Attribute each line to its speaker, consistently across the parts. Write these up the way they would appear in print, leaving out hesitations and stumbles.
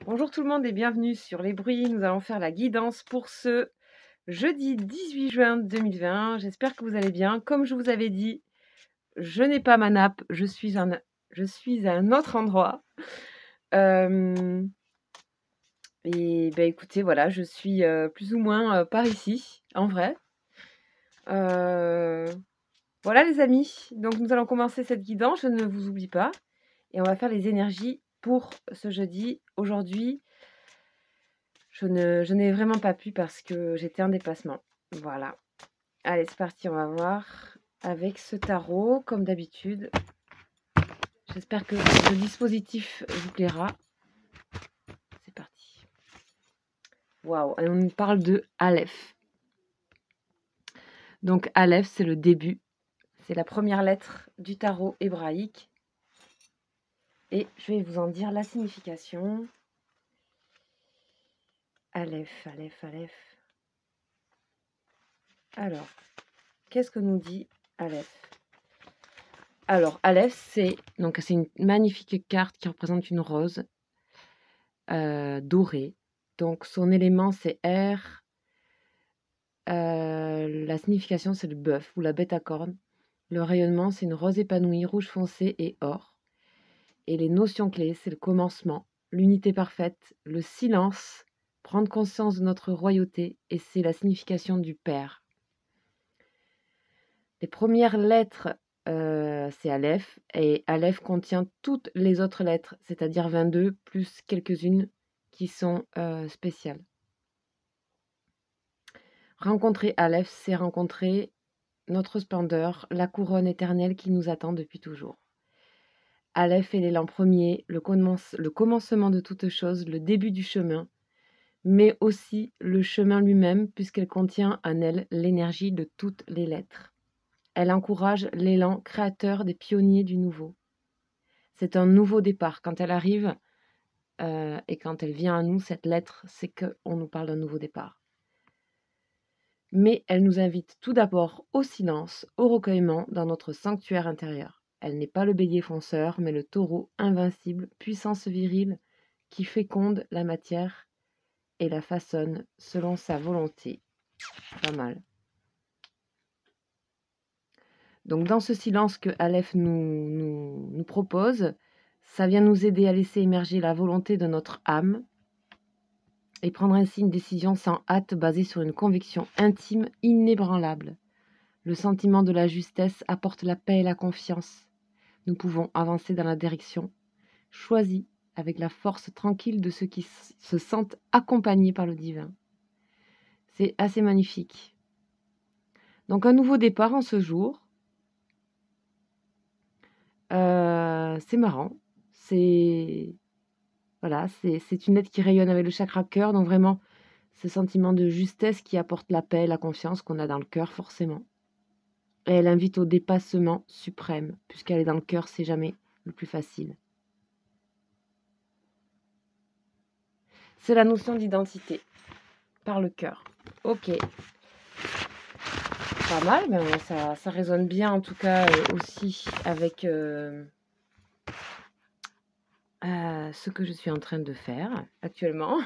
Speaker 1: Bonjour tout le monde et bienvenue sur Les Bruits. Nous allons faire la guidance pour ce jeudi 18 juin 2020. J'espère que vous allez bien. Comme je vous avais dit, je n'ai pas ma nappe, je suis à un autre endroit. Et ben écoutez, voilà, je suis plus ou moins par ici, en vrai. Voilà les amis, donc nous allons commencer cette guidance, je ne vous oublie pas. Et on va faire les énergies pour ce jeudi. Aujourd'hui, je n'ai vraiment pas pu parce que j'étais en déplacement. Voilà. Allez, c'est parti, on va voir avec ce tarot, comme d'habitude. J'espère que le dispositif vous plaira. C'est parti. Waouh, on nous parle de Aleph. Donc Aleph, c'est le début. C'est la première lettre du tarot hébraïque. Et je vais vous en dire la signification. Aleph, Aleph, Aleph. Alors, qu'est-ce que nous dit Aleph? Alors, Aleph, c'est une magnifique carte qui représente une rose dorée. Donc, son élément, c'est air. La signification, c'est le bœuf ou la bête à cornes. Le rayonnement, c'est une rose épanouie, rouge foncé et or. Et les notions clés, c'est le commencement, l'unité parfaite, le silence, prendre conscience de notre royauté, et c'est la signification du Père. Les premières lettres, c'est Aleph, et Aleph contient toutes les autres lettres, c'est-à-dire 22, plus quelques-unes qui sont spéciales. Rencontrer Aleph, c'est rencontrer notre splendeur, la couronne éternelle qui nous attend depuis toujours. Aleph est l'élan premier, le commencement de toute chose, le début du chemin, mais aussi le chemin lui-même, puisqu'elle contient en elle l'énergie de toutes les lettres. Elle encourage l'élan créateur des pionniers du nouveau. C'est un nouveau départ. Quand elle arrive et quand elle vient à nous, cette lettre, c'est qu'on nous parle d'un nouveau départ. Mais elle nous invite tout d'abord au silence, au recueillement dans notre sanctuaire intérieur. Elle n'est pas le bélier fonceur, mais le taureau invincible, puissance virile, qui féconde la matière et la façonne selon sa volonté. Pas mal. Donc dans ce silence que Aleph nous propose, ça vient nous aider à laisser émerger la volonté de notre âme et prendre ainsi une décision sans hâte basée sur une conviction intime inébranlable. Le sentiment de la justesse apporte la paix et la confiance. Nous pouvons avancer dans la direction choisie avec la force tranquille de ceux qui se sentent accompagnés par le divin. C'est assez magnifique. Donc un nouveau départ en ce jour. C'est marrant. C'est voilà, c'est une lettre qui rayonne avec le chakra cœur, donc vraiment ce sentiment de justesse qui apporte la paix, la confiance qu'on a dans le cœur forcément. Et elle invite au dépassement suprême, puisqu'elle est dans le cœur, c'est jamais le plus facile. C'est la notion d'identité par le cœur. Ok. Pas mal, mais ça résonne bien en tout cas aussi avec ce que je suis en train de faire actuellement.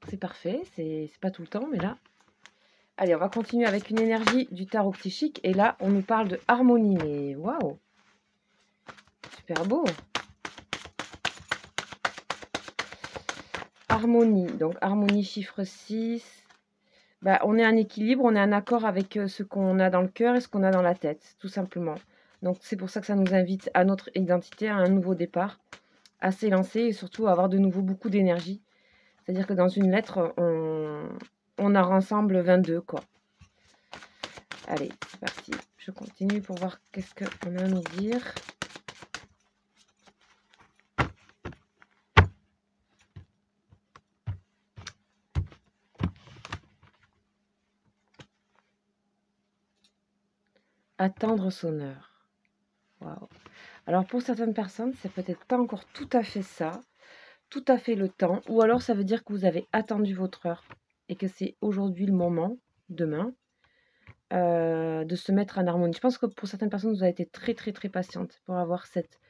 Speaker 1: C'est parfait, c'est pas tout le temps, mais là. Allez, on va continuer avec une énergie du tarot psychique. Et là, on nous parle de harmonie. Mais waouh! Super beau! Harmonie. Donc, harmonie chiffre 6. Bah, on est en équilibre, on est en accord avec ce qu'on a dans le cœur et ce qu'on a dans la tête, tout simplement. Donc, c'est pour ça que ça nous invite à notre identité, à un nouveau départ, à s'élancer et surtout à avoir de nouveau beaucoup d'énergie. C'est-à-dire que dans une lettre, on en rassemble 22, quoi. Allez, c'est parti. Je continue pour voir qu'est-ce qu'on a à nous dire. Attendre son heure. Waouh. Alors pour certaines personnes, c'est peut-être pas encore tout à fait ça, tout à fait le temps, ou alors ça veut dire que vous avez attendu votre heure et que c'est aujourd'hui le moment, demain, de se mettre en harmonie. Je pense que pour certaines personnes, vous avez été très très très patiente pour avoir cette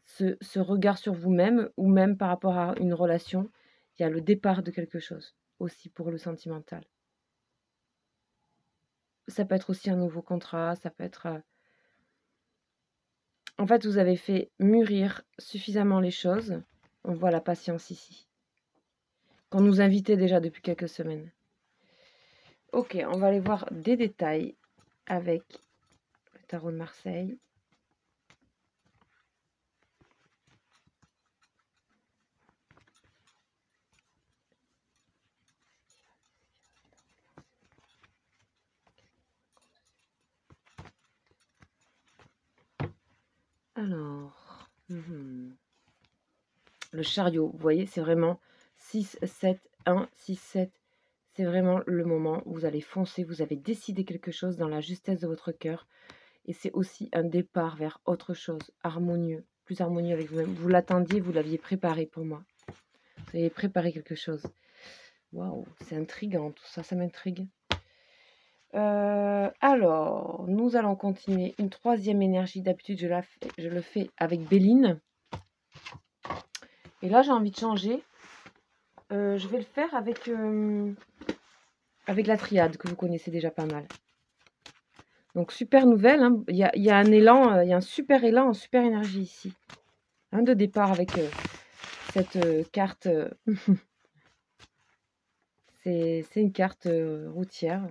Speaker 1: ce regard sur vous-même ou même par rapport à une relation, il y a le départ de quelque chose aussi pour le sentimental. Ça peut être aussi un nouveau contrat, ça peut être, en fait, vous avez fait mûrir suffisamment les choses. On voit la patience ici, qu'on nous invitait déjà depuis quelques semaines. OK, on va aller voir des détails avec le tarot de Marseille. Alors, le chariot, vous voyez, c'est vraiment 6, 7, 1, 6, 7. C'est vraiment le moment où vous allez foncer, vous avez décidé quelque chose dans la justesse de votre cœur. Et c'est aussi un départ vers autre chose, harmonieux, plus harmonieux avec vous-même. Vous l'attendiez, vous l'aviez préparé pour moi. Vous avez préparé quelque chose. Waouh, c'est intriguant tout ça, ça m'intrigue. Alors, nous allons continuer une troisième énergie. D'habitude, je le fais avec Béline. Et là, j'ai envie de changer. Je vais le faire avec la triade que vous connaissez déjà pas mal. Donc, super nouvelle. Hein. Il y a un élan, il y a un super élan, une super énergie ici. Un de départ avec cette carte. C'est une carte routière.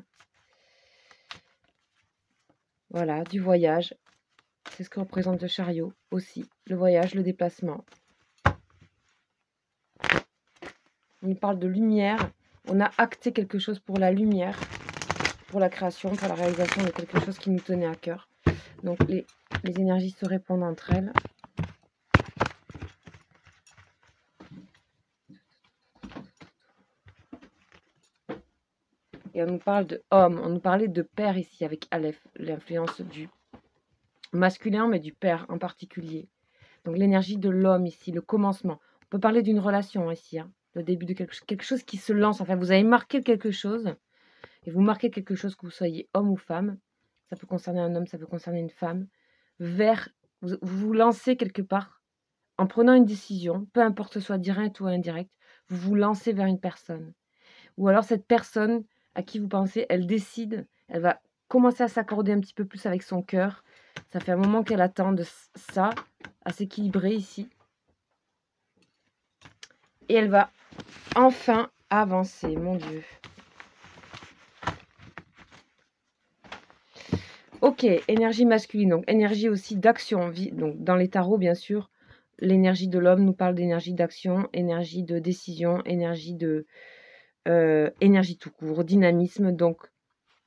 Speaker 1: Voilà, du voyage. C'est ce que représente le chariot aussi. Le voyage, le déplacement. On nous parle de lumière. On a acté quelque chose pour la lumière, pour la création, pour la réalisation de quelque chose qui nous tenait à cœur. Donc les énergies se répondent entre elles. Et on nous parle de homme, on nous parlait de père ici avec Aleph, l'influence du masculin, mais du père en particulier. Donc l'énergie de l'homme ici, le commencement. On peut parler d'une relation ici, hein, le début de quelque chose qui se lance. Enfin, vous avez marqué quelque chose, et vous marquez quelque chose, que vous soyez homme ou femme. Ça peut concerner un homme, ça peut concerner une femme. Vous vous lancez quelque part en prenant une décision, peu importe que ce soit direct ou indirect, vous vous lancez vers une personne. Ou alors cette personne à qui vous pensez, elle décide, elle va commencer à s'accorder un petit peu plus avec son cœur. Ça fait un moment qu'elle attend de ça, à s'équilibrer ici. Et elle va enfin avancer, mon Dieu. Ok, énergie masculine, donc énergie aussi d'action. Donc dans les tarots, bien sûr, l'énergie de l'homme nous parle d'énergie d'action, énergie de décision, énergie tout court, dynamisme. Donc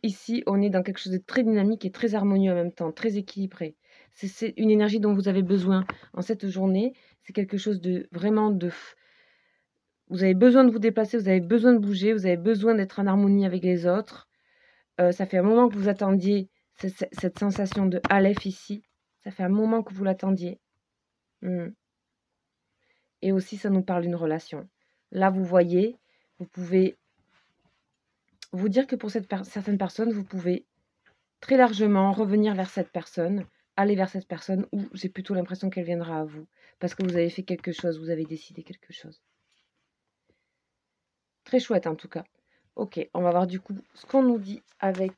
Speaker 1: ici, on est dans quelque chose de très dynamique et très harmonieux en même temps, très équilibré. C'est une énergie dont vous avez besoin en cette journée. C'est quelque chose de vraiment de... Vous avez besoin de vous déplacer, vous avez besoin de bouger, vous avez besoin d'être en harmonie avec les autres. Ça fait un moment que vous attendiez cette sensation de Aleph ici. Ça fait un moment que vous l'attendiez. Et aussi, ça nous parle d'une relation. Là, vous voyez, vous pouvez vous dire que pour certaines personnes, vous pouvez très largement revenir vers cette personne, aller vers cette personne, ou j'ai plutôt l'impression qu'elle viendra à vous, parce que vous avez fait quelque chose, vous avez décidé quelque chose. Très chouette en tout cas. Ok, on va voir du coup ce qu'on nous dit avec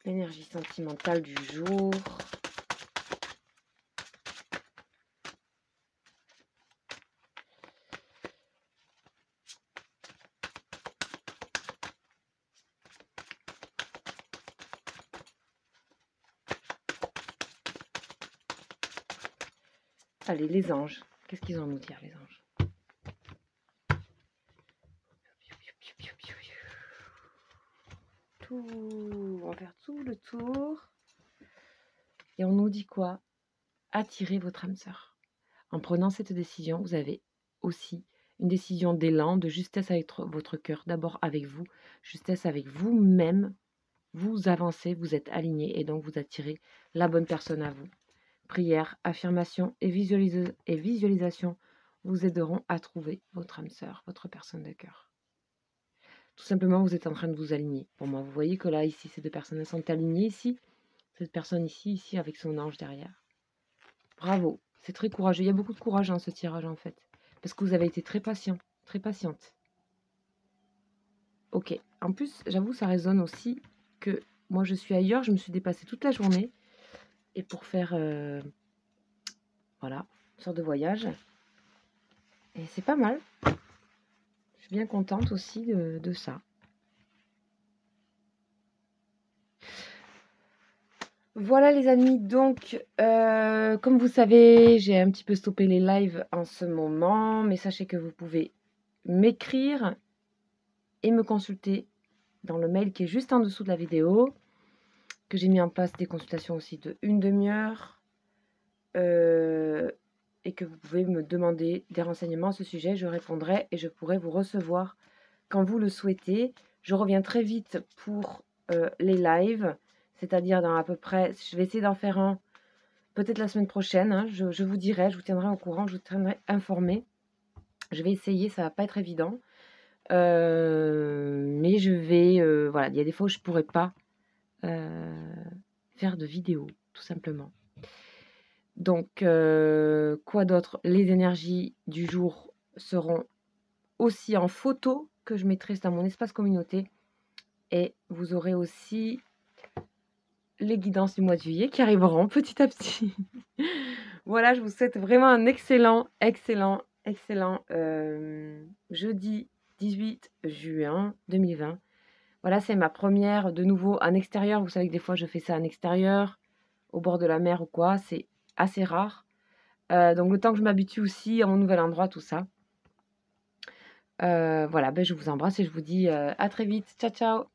Speaker 1: l'énergie sentimentale du jour. Allez, les anges. Qu'est-ce qu'ils ont à nous dire, les anges? On va faire tout le tour. Et on nous dit quoi? Attirez votre âme sœur. En prenant cette décision, vous avez aussi une décision d'élan, de justesse avec votre cœur. D'abord avec vous, justesse avec vous-même. Vous avancez, vous êtes aligné et donc vous attirez la bonne personne à vous. Prière, affirmation et visualisation vous aideront à trouver votre âme sœur, votre personne de cœur. Tout simplement, vous êtes en train de vous aligner. Pour moi, vous voyez que là, ici, ces deux personnes sont alignées ici. Cette personne ici, avec son ange derrière. Bravo, C'est très courageux. Il y a beaucoup de courage dans ce tirage, en fait. Parce que vous avez été très patient, très patiente. Ok. En plus, j'avoue, ça résonne aussi que moi, je suis ailleurs. Je me suis déplacée toute la journée. Et pour faire, voilà, une sorte de voyage. Et c'est pas mal. Je suis bien contente aussi de ça. Voilà les amis, donc comme vous savez, j'ai un petit peu stoppé les lives en ce moment, mais sachez que vous pouvez m'écrire et me consulter dans le mail qui est juste en dessous de la vidéo, que j'ai mis en place des consultations aussi de 1/2 heure, et que vous pouvez me demander des renseignements à ce sujet, je répondrai et je pourrai vous recevoir quand vous le souhaitez. Je reviens très vite pour les lives, c'est-à-dire dans à peu près, je vais essayer d'en faire un peut-être la semaine prochaine, hein, je vous dirai, je vous tiendrai au courant, je vous tiendrai informé. Je vais essayer, ça va pas être évident. Mais je vais, voilà, il y a des fois où je pourrais pas faire de vidéo, tout simplement. Donc, quoi d'autre? Les énergies du jour seront aussi en photo que je mettrai dans mon espace communauté. Et vous aurez aussi les guidances du mois de juillet qui arriveront petit à petit. Voilà, je vous souhaite vraiment un excellent jeudi 18 juin 2020. Voilà, c'est ma première de nouveau en extérieur. Vous savez que des fois je fais ça en extérieur, au bord de la mer ou quoi. C'est assez rare. Donc le temps que je m'habitue aussi à mon nouvel endroit, tout ça. Voilà, ben, je vous embrasse et je vous dis à très vite. Ciao, ciao.